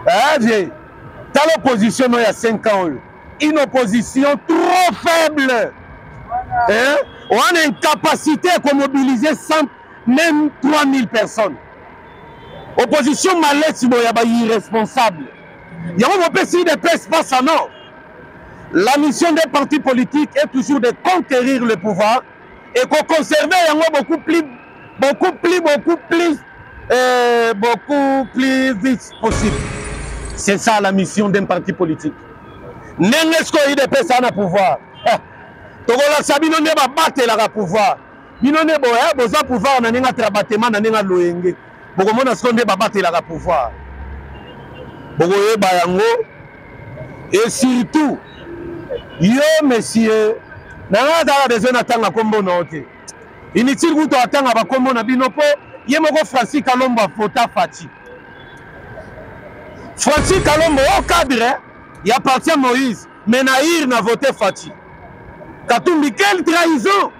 Dans l'opposition, il y a 5 ans. Une opposition trop faible. On a une capacité à mobiliser même 3000 personnes. Opposition malette, il y a des irresponsables. Il y a un peu de presse face à non. La mission des partis politiques est toujours de conquérir le pouvoir et qu'on conserve beaucoup plus vite possible. C'est ça la mission d'un parti politique. N'est-ce qu'il y a des personnes à pouvoir? Togola sabino ne ba battre la pouvoir. Bino ne boya boza pouvoir na ninga trabatema na ninga loyenge. Boko mona skonde ba battre la pouvoir. Boko yeba yango et surtout yo monsieur na nga besoin atanga kombo na ote. Inutile kuto atanga ba kombo na bino po ye moko Francis Kalombo fota Fati. Francis Kalombo au cadre il appartient à Moïse mais Naïr n'a voté Fati. Katumbi, quelle trahison!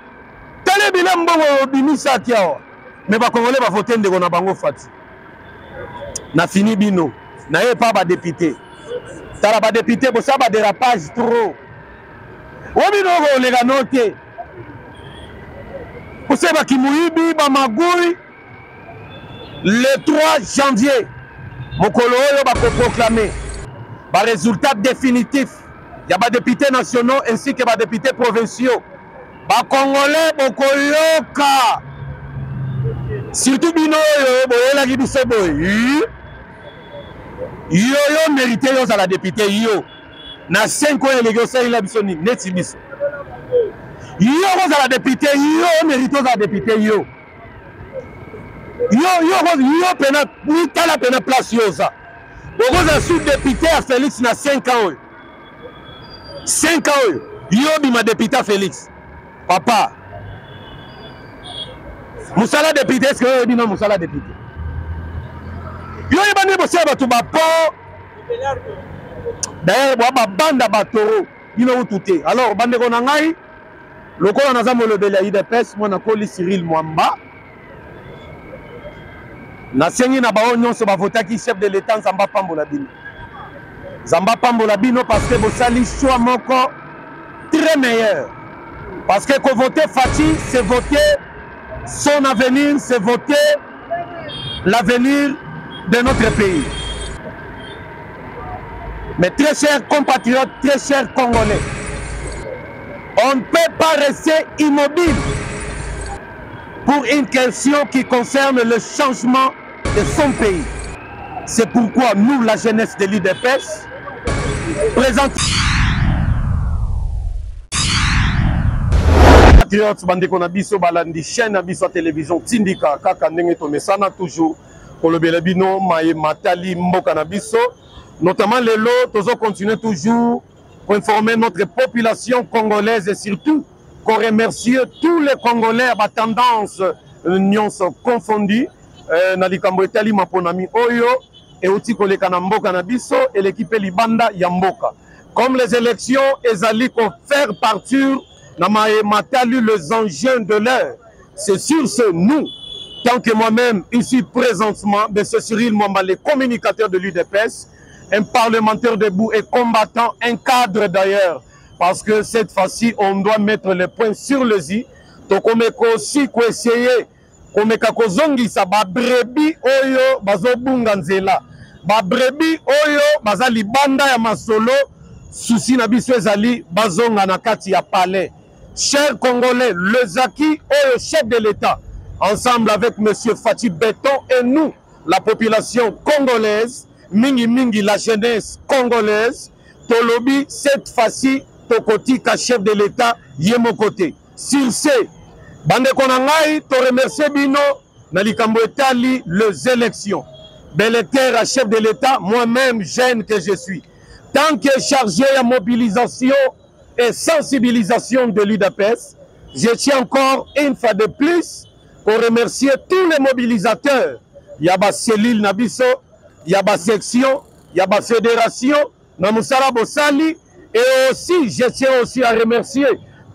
Tele bilan bongo bimisa tiao. Mais ba Congolais ba voter ndeko na bango Fati. Na fini bino. Na ye pas ba député. Tala ba député bo ça ba dérapage trop. Wabino go lega noté. Kuseba kimuibi ba magui le 3 janvier. Mokolo oyo ba proclamer ba résultat définitif. Il y a des députés nationaux ainsi que des députés provinciaux. Les Congolais, Bokoyoka. Surtout Bino, yo mérité à la députée. Yo. Na 5 ans, il y a des Netibiso. Yo à la députée. Yo mérité à la députée. Yo. Yo, pena place. Yo, ça. Vous avez sous-député à Félix na 5 ans. 5 ans, yo bima député Félix. Papa. Moussala député, est-ce que yo bima Moussala député? Yo yeba ne bosse ba tu ba po. D'ailleurs, ba banda ba toro, bino touté. Alors bande ko na ngai, lokola na zamu le bela IDPS, moi na koli Cyril Mwamba. Na sengi na ba nyonso ba votaki chef de l'état Nzamba Pambola bino. Zamba Pambola bino parce que vous salissez choix moko très meilleur. Parce que voter Fati, c'est voter son avenir, c'est voter l'avenir de notre pays. Mais très chers compatriotes, très chers Congolais, on ne peut pas rester immobile pour une question qui concerne le changement de son pays. C'est pourquoi nous, la jeunesse de l'UDPS, présente patriotes bandeko na biso balandi chaîne na biso télévision tindika kaka ndenge tomesana toujours pour le belabino maye matali mboka na biso notamment les lots tozo continuer toujours pour informer notre population congolaise et surtout qu'on remercie tous les Congolais à tendance nyonso confondues na likambo etali maponami oyo et aussi koleka na mboka na biso et l'équipe libanda ya mboka. Comme les élections, ezali ko faire partir na matali les enjeux de l'heure. C'est sur ce nous, tant que moi-même ici présentement, M. Cyril Mwamba, le communicateur de l'UDPS, un parlementaire debout et combattant, un cadre d'ailleurs, parce que cette fois-ci on doit mettre les points sur les i. Donc on est aussi ko essayer komeka kozongisa ba brebi oyo bazobunga nzela ba brebi oyo bazali banda ya masolo souci na biso ezali bazonga na kati ya palais. Chers Congolais, le Zaki oyo chef de l'État ensemble avec monsieur Fati Beton et nous la population congolaise mingi mingi la jeunesse congolaise tolobi cette fois-ci tokotika chef de l'État yemo côté sur ce bande konangai to remercier bino na likambo etali les élections Beléter à chef de l'État moi-même jeune que je suis tant que chargé à mobilisation et sensibilisation de l'UDPS je tiens encore une fois de plus pour remercier tous les mobilisateurs yaba cellule nabiso yaba section yaba fédération na musala bosali et aussi je tiens aussi à remercier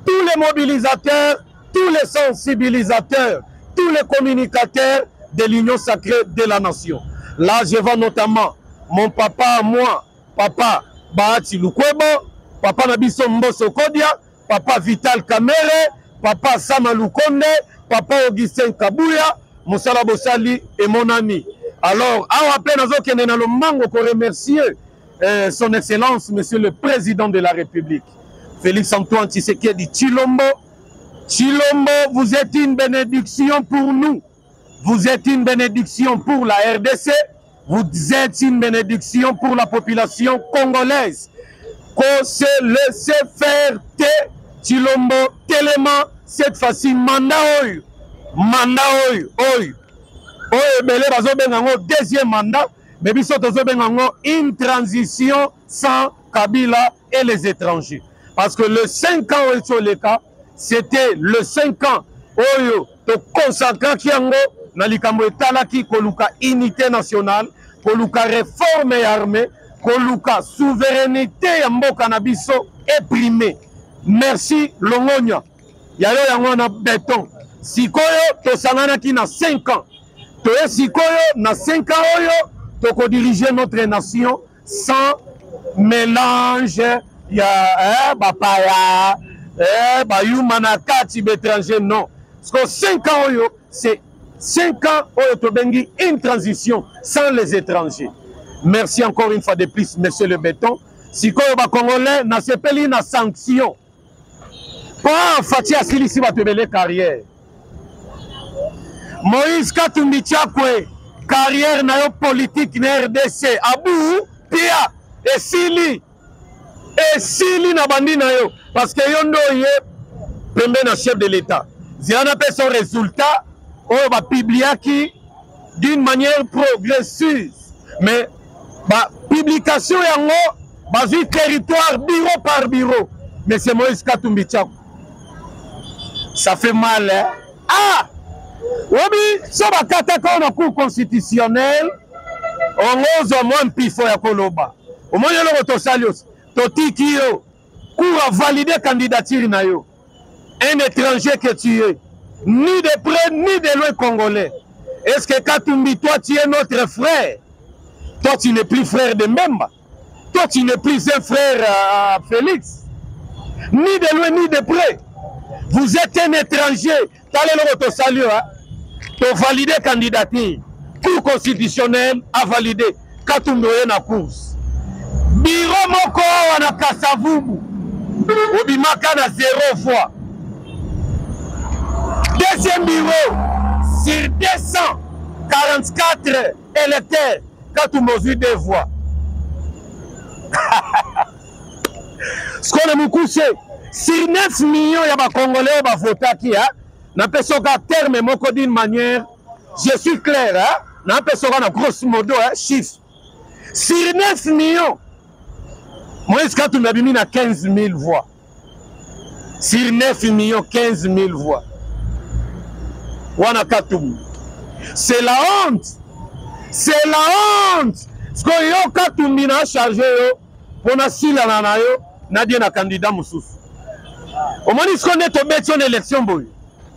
tous les mobilisateurs, tous les sensibilisateurs, tous les communicateurs de l'Union sacrée de la nation. Là, je vois notamment mon papa à moi, papa Bahati Lukwebo, papa Nabiso Mboso Kodia, papa Vital Kamere, papa Sama Lukonde, papa Augustin Kabouya, Moussala Bossali et mon ami. Alors, à peine dans le mango pour remercier son Excellence, Monsieur le Président de la République, Félix Antoine Tshisekedi Tshilombo. Tshilombo, vous êtes une bénédiction pour nous. Vous êtes une bénédiction pour la RDC. Vous êtes une bénédiction pour la population congolaise. Qu'on se laisse faire Tshilombo tellement cette fois-ci mandat deuxième mandat, mais une transition sans Kabila et les étrangers. Parce que le 5 ans au cas, c'était le 5 ans Oyo to consacrer Kiango na likambo etala ki koluka unité nationale, koluka réforme et armée, koluka souveraineté ya mboka na biso éprimée. Merci Longonia. Yayo yango na béton. Sikoyo to sangana ki na 5 ans. Toye sikoyo na 5 ans oyo to ko diriger notre nation sans mélange ya bapaya Bayumanakati étranger, non. Parce que 5 ans, c'est 5 ans bengi une transition sans les étrangers. Merci encore une fois de plus, monsieur le béton. Si Koyoba Congolais n'a pas une sanction. Pas Fatih Asili si va te belle carrière. Moïse Katumbi Tchakwe, carrière na yo politique na RDC. Abou, Pia, et Sili na bandi na yo. Parce que yondo ye pembe na chef de l'État. Zirana fait son résultat, on va publier qui d'une manière progressive. Mais la publication yango basé territoire bureau par bureau. Mais c'est Moïse Katumbi Tchako. Ça fait mal, hein? Ah! Oui, ça va kataka na cour constitutionnelle. On ose au moins pifo ya koloba. Au moins yelo rotosalios. Totiki yo. Cour a validé candidature na yo. Un étranger que tu es, ni de près ni de loin congolais. Est-ce que Katumbi, toi tu es notre frère? Toi tu n'es plus frère de Mbemba. Toi tu n'es plus un frère à Félix. Ni de loin ni de près. Vous êtes un étranger. T'allez le salut, hein? Tu as validé candidature. Cour constitutionnelle a validé. Katumbi est na course. Biro moko wana Kasavubu. Obimaka na 0 fois. Deuxième bureau, sur 244 électeurs, quand on mesure 2 voix. Ce qu'on a beaucoup couché, sur 9 millions, il y a des Congolais qui votent qui a. N'a pas qu'à terme, mais d'une manière, je suis clair, hein? N'a pas qu'à grosso modo, chiffre. Sur 9 millions, moi, quand on a mis à 15 000 voix. Sur 9 millions, 15 000 voix. C'est la honte. C'est la honte. Parce que yo Katumbi na chargé yo pour na sila na yo na dia na candidat mususu. Au moins ce qu'on est tombé sur l'élection boy.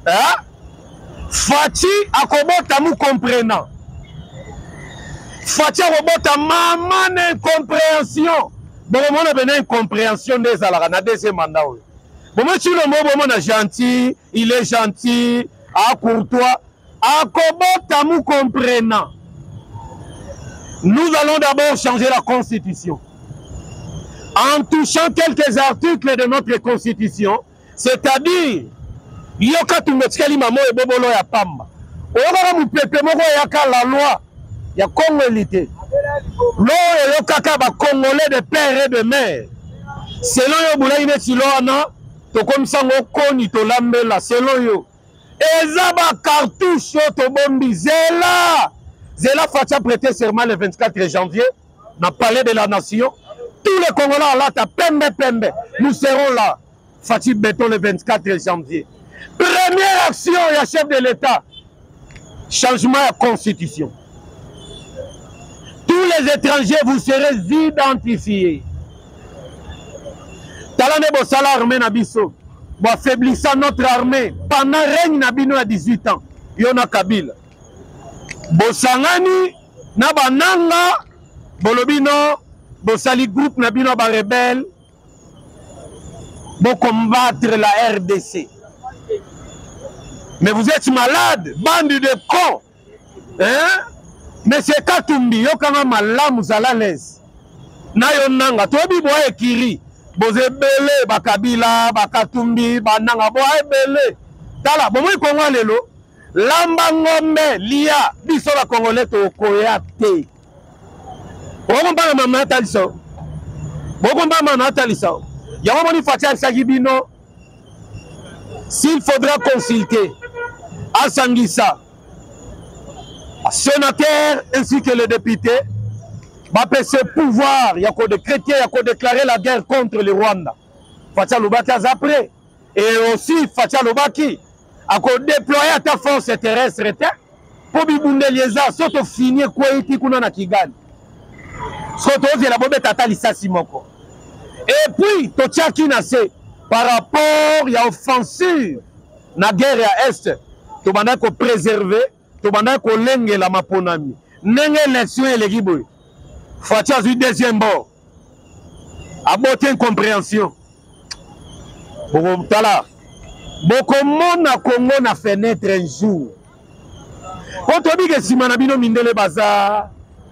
Hein? Fati akobota mu comprenant. Fati akobota maman incompréhension. Bon on a besoin incompréhension des alara na deuxième mandat. Bon moi tu le mot bon gentil, il est gentil. À courtois, à Kobotamu comprenant. Nous allons d'abord changer la constitution. En touchant quelques articles de notre constitution, c'est-à-dire, Yoka Tumetskeli Mamo et Bobolo ya Pamba. Oyoka Mupepe Moko Yaka la loi, ya Congolité. L'eau et Yokaka ba Congolais de père et de mère. Selon Yoboula Inetilona, to comme ça, Okoni to Lambela, selon Yo. Ezaba cartouche to bombi Zela Fatia prêté serment le 24 janvier dans le palais de la nation. Tous les Congolais là ta pembe. Nous serons là. Fati Béton le 24 janvier. Première action, il y a chef de l'État. Changement de la constitution. Tous les étrangers vous serez identifiés. Talane Bossala armée Nabiso. Bon, affaiblissant notre armée pendant règne Nabino à 18 ans. Yona Kabila. Bosangani, Nabananga, Bolobino, Bosali groupe Nabino ba rebelle, pour combattre la RDC. Mais vous êtes malade, bande de cons. Hein? Mais c'est Katumbi, yo kanga malamu zala l'aise. Na yo nanga, tobi boye kiri. Boze bele, bakabila, bakatumbi, bananga, boye bele. Tala, bomo yi kongo lelo. Lamba ngombe, lia, biso la congolais to koya te. Bokomba na mama talisa. Bokomba na talisa. Yawa moni fatia sagibino. S'il faudra consulter Asangisa, sénateur ainsi que les députés, va passer pouvoir, il y a quoi de chrétiens, il y a quoi déclarer la guerre contre le Rwanda. Fatia Lubaki après. Et aussi Fatia Lubaki a quoi déployer ta force terrestre pour bibunde lieza, surtout finir quoi iti kuna na Kigali. Surtout ozi la bobe tata lisasi moko. Et puis, Totiaki Nase, par rapport à l'offensive, la guerre à Est, tu vas préserver, tu vas lengue la maponami. Nenge l'élection et les gibouilles. Fatia du deuxième bord. A beauté incompréhension. Tala. Beaucoup de monde a Congo na fenêtre un jour. Quand on dit que si manabino mindele bazar,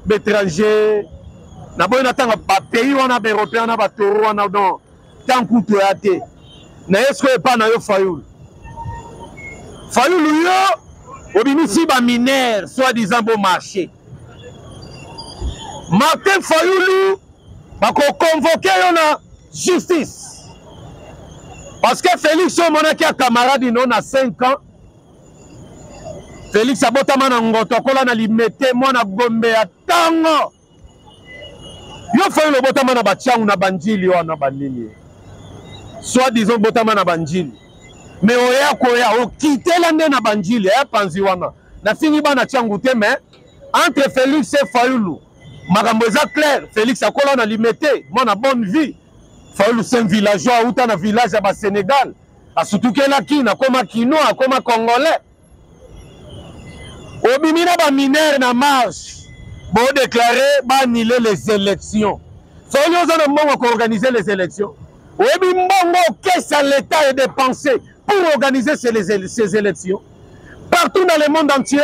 l'étranger, na boy na tanga ba pays wana ba européen na ba toro wana don tant kuto ate na est-ce pas na yo Fayulu yo obimisi ba mineur soi-disant bon marché Martin Fayulu ba ko convoquer yo na justice parce que Félix Omonaki a camarade non na 5 ans Félix abotama na ngoto kola na limete mwana gombe ya tango yo Fayulu botama na batiangu na banjili wana banini soit disons botama na banjili mais oya koya okitela nde na banjili ya panzi wana na fini bana tiangu te mais entre Félix et Fayulu makambo eza clair Félix akola na limete mwana bonne vie Fayulu c'est un villageois uta na village ya ba Sénégal asutukelaki na koma kino akoma congolais obimina ba mineur na marche pour déclarer, annuler les élections. Soyons en moment pour organiser les élections. Oui, mais qu'est-ce que l'État est dépensé pour organiser ces élections? Partout dans le monde entier,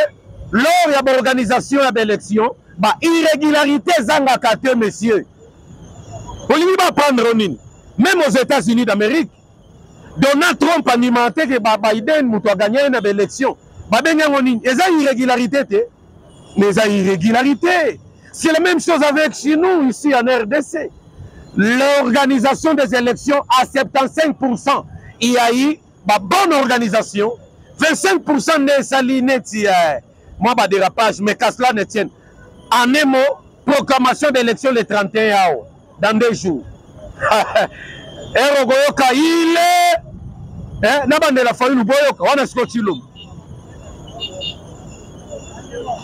lors il y a l'organisation d'élections, irrégularité zangakate, messieurs. On ne va prendre même aux États-Unis d'Amérique. Donald Trump a alimenté que Biden a gagné une élection. Il y a une irrégularité. Mais il y a irrégularité. C'est la même chose avec chez nous, ici en RDC. L'organisation des élections à 75%. Il y a eu une bonne organisation. 25% de saline, moi, dérapage, mais qu'à cela ne tienne. En un mot, proclamation d'élection le 31 août, dans 2 jours. Erogoyoka, il est. Nabande la famille, on a scotché l'homme.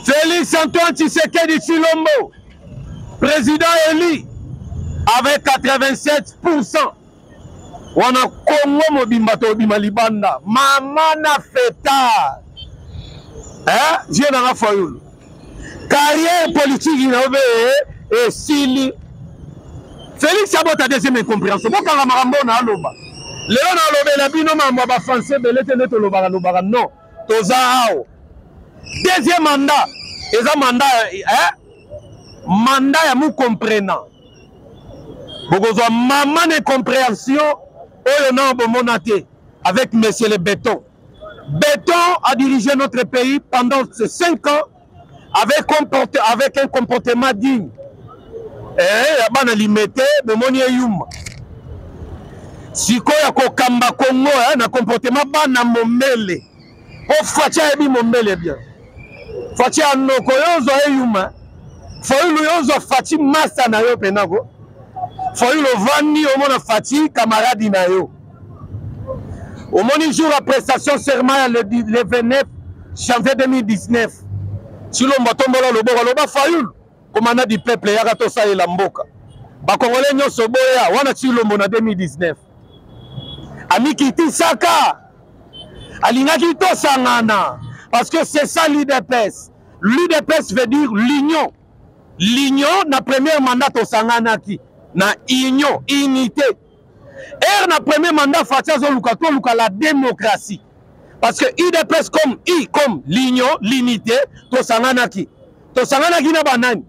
Félix Antoine Tshisekedi Tshilombo, président élu, avec 87%. On a Congo Mobimbato Bimalibanda. Mamana Feta. Dieu n'a pas fait. Carrière politique, il a et Sili. Félix Sabot a deuxième incompréhension. Bon, quand la marambo n'a loba. Léon a lobé la bino mamba français, mais l'été to lobara lobara. Non. Tozao. Deuxième mandat. Et ça mandat, mandat ya mou comprenant. Beaucoup de maman incompréhension, on a un monaté avec monsieur le Béton. Béton a dirigé notre pays pendant ces 5 ans avec un comportement digne. Et il y a limité, mais mon yuma. Si ko ya ko kamba Congo, na comportement ba na momele. O fatia ebi momele bien. Fatia noko yozo eyuma. Fayulu yozo fati masa na yo penako. Fayulu vandi omona fati camarade na yo. Omoni jour la prestation serment le 29 janvier 2019. Si l'on tombola le boba Fayulu commandant du peuple ya gato sa la mboka. Ba congolais nyonso boya wana ti lombo na 2019. Amiki Tisaka alingaki to sangana parce que c'est ça l'UDPS. L'UDPS veut dire l'union. l'union na premier mandat tosanganaki na union unité na premier mandat fatia zoluka to luka la démocratie parce que IDPS comme l'union l'unité tosanganaki na banani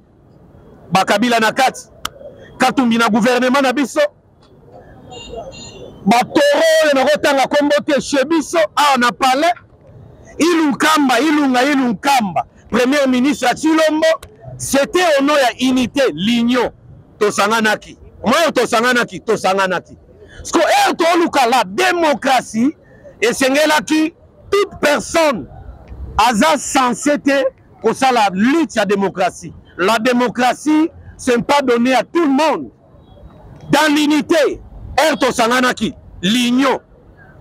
bakabila na kati katumbi na gouvernement na biso batoro na kotanga kombo te chez biso na palais Ilunkamba premier ministre Chilombo c'était au nom ya unité l'union tosanganaki moi tosanganaki parce que toluka la démocratie et sengelaki toute personne aza censé pour ça la lutte à démocratie. La démocratie c'est pas donné à tout le monde dans l'unité tosanganaki l'union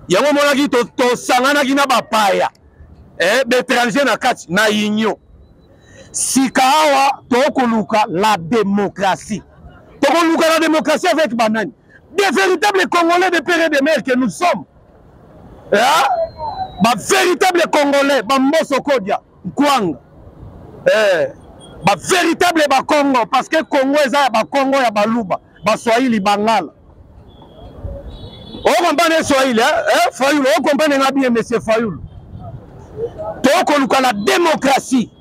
yango monaki tosanganaki na bapaya d'étranger na kati na union sikawa tokoluka la démocratie avec banani des véritables Congolais de père et de mère que nous sommes véritables Congolais Bamboso Kodia Nkwanga véritable Congo parce que Congo eza ba Congo ya baluba Swahili Bangala on comprend Swahili Fayulu on comprend bien monsieur Fayulu tokoluka la démocratie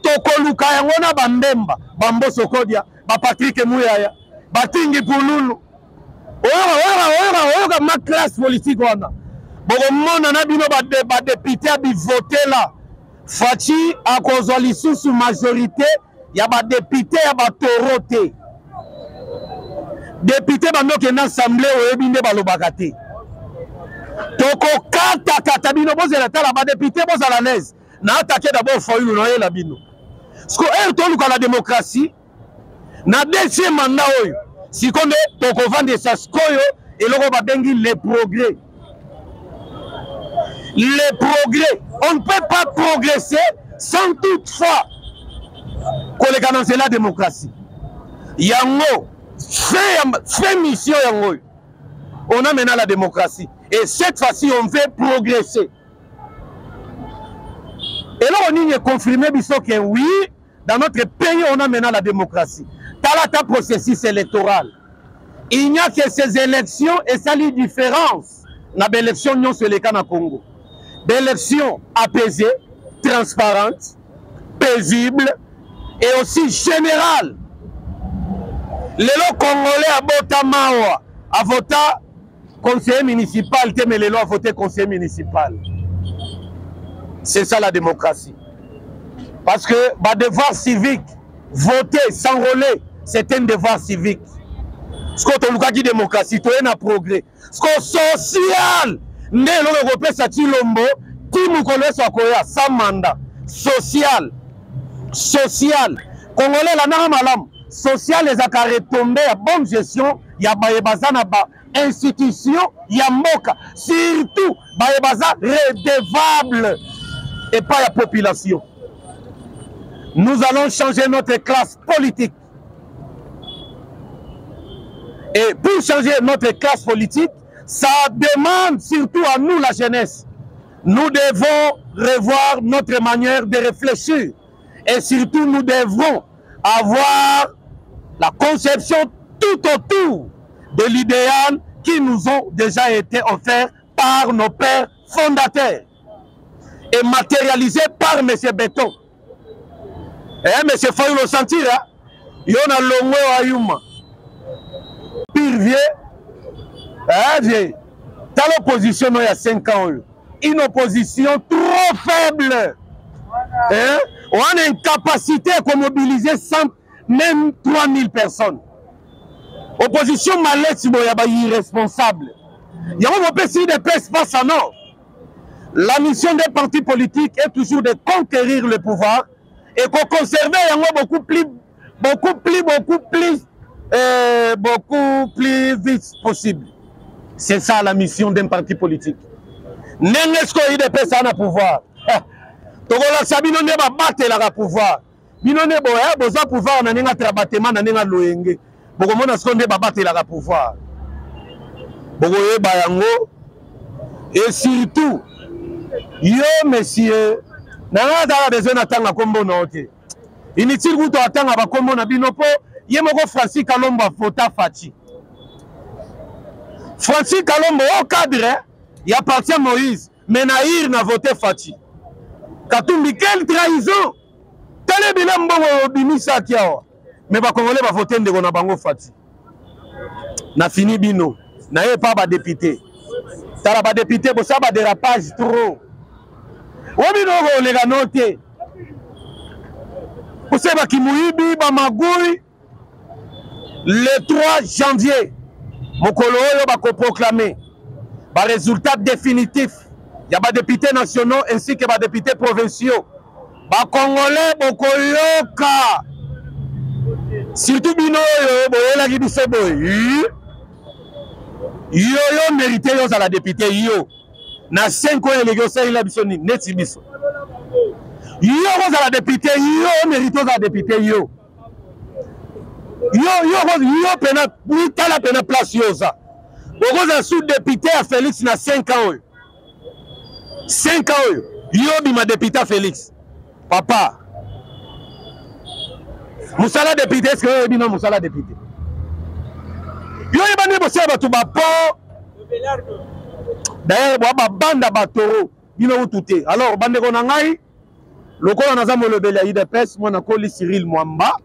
tokoluka yango na bambemba Bamboso Kodia Patrick Muyaya Batingi Pululu oyoka ma classe politique wana bokomona na bino ba député bivoté là Fachi akozwa lisusu majorité ya ba député ya ba torote député bandoke na assemblée oyebi nde balobaka te toko kata bino bozela tala ba député bozala l'aise na attaquer d'abord Fayulu na yela bino parce que toluka la démocratie na deuxième mandat oyo sikonde toko vendre sa skoyo eloko babengi les progrès on ne peut pas progresser sans toutefois koleka dans la démocratie yango fait mission yango on a maintenant la démocratie et cette fois-ci on veut progresser et là on est confirmé que oui dans notre pays on a maintenant la démocratie talata processus électoral il n'y a que ces élections et ça les différences na l'élection non sur les cas na Congo d'élections apaisées transparentes paisibles et aussi générales les Congolais à Botamawa a voté conseiller municipal mais les lois a voté conseiller municipal. C'est ça la démocratie. Parce que bah, devoir civique, voter, s'enrôler, c'est un devoir civique. Ce qu'on a dit démocratie, c'est un progrès. Ce qu'on social, né l'Européen Satilombo, Timou Congolais Sokoya, sans mandat, social, Congolais la namalam, social les a retombé à bonne gestion, il y a Bayebazana institution, il y a Moka, surtout Bayebaza redevable. Et pas la population. Nous allons changer notre classe politique. Et pour changer notre classe politique, ça demande surtout à nous, la jeunesse. Nous devons revoir notre manière de réfléchir. Et surtout, nous devons avoir la conception tout autour de l'idéal qui nous ont déjà été offerts par nos pères fondateurs. Et matérialisé par M. Béton. M. Fayulu Santira, il y a longo ayuma. Pire vieux. Dans l'opposition, il y a 5 ans. Une opposition trop faible. On a une capacité à mobiliser même 3000 personnes. Opposition malette, il y a irresponsable. Il y a un pays de paix, pas ça, non. La mission des partis politiques est toujours de conquérir le pouvoir et qu'on conserve beaucoup plus vite possible. C'est ça la mission d'un parti politique. N'est-ce qu'il y a des personnes à pouvoir? Togola sabino ne ba battre la pouvoir. Bino ne boya boza pouvoir na ninga trabatema na ninga loyenge. Boko mona skonde ba battre la pouvoir. Boko yeba yango et surtout yo, monsieur, Nanga ta besoin atanga kombo na ote. Inutile kuto atanga ba kombo na bino po ye moko Francis Kalombo vota Faci. Francis Kalombo au cadre, il appartient à Moïse, mais Naïr n'a voté Faci. Katumbi, quelle trahison! Tele bilan bongo bimisa kiawa. Mais ba Congolais va voter ndeko na bango Faci. Na fini bino, na ye pas ba député. Tala ba député bo sa ba dérapage trop. Wabino go lega noté. Pour ça ba kimuibi ba magui le 3 janvier. Mokolo oyo ba ko proclamer ba résultat définitif. Il y a des députés nationaux ainsi que des députés provinciaux. Les Congolais, bokoyoka. Surtout bino yo, boyola ki biso boy. Yo mérité yo za la député yo. Na 5 ans élection ça il a biso ni neti biso. Yo za la député yo mérité za la député yo. Yo pena ni tala pena place yo za. Boko za sous-député à Félix na 5 ans. 5 ans, yo bima député Félix. Papa. Moussala député, est-ce que yo bina Moussala député? Yo yebane bosse batu ba po. D'ailleurs, ba banda ba toro, bino utute. Alors bande ko na ngai, lokola naza molobeli ya UDPS, mwana koli Cyril Mwamba.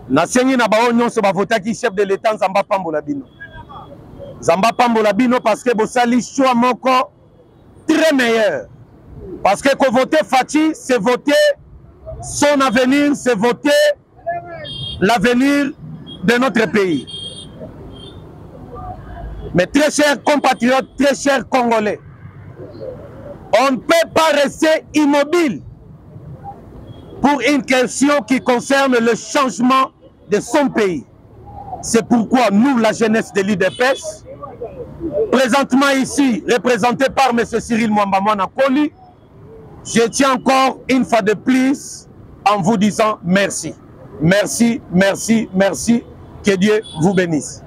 Na sengi na ba nyonso ba votaki chef de l'État Nzamba Pambola bino. Zamba Pambola bino parce que bosali choix moko très meilleur. Parce que voter Faci, c'est voter son avenir, c'est voter l'avenir de notre pays. Mais très chers compatriotes, très chers Congolais, on ne peut pas rester immobile pour une question qui concerne le changement de son pays. C'est pourquoi nous, la jeunesse de l'UDPS, présentement ici, représenté par M. Cyril Mwamba Koli, je tiens encore une fois de plus en vous disant merci. Merci, merci, merci. Que Dieu vous bénisse.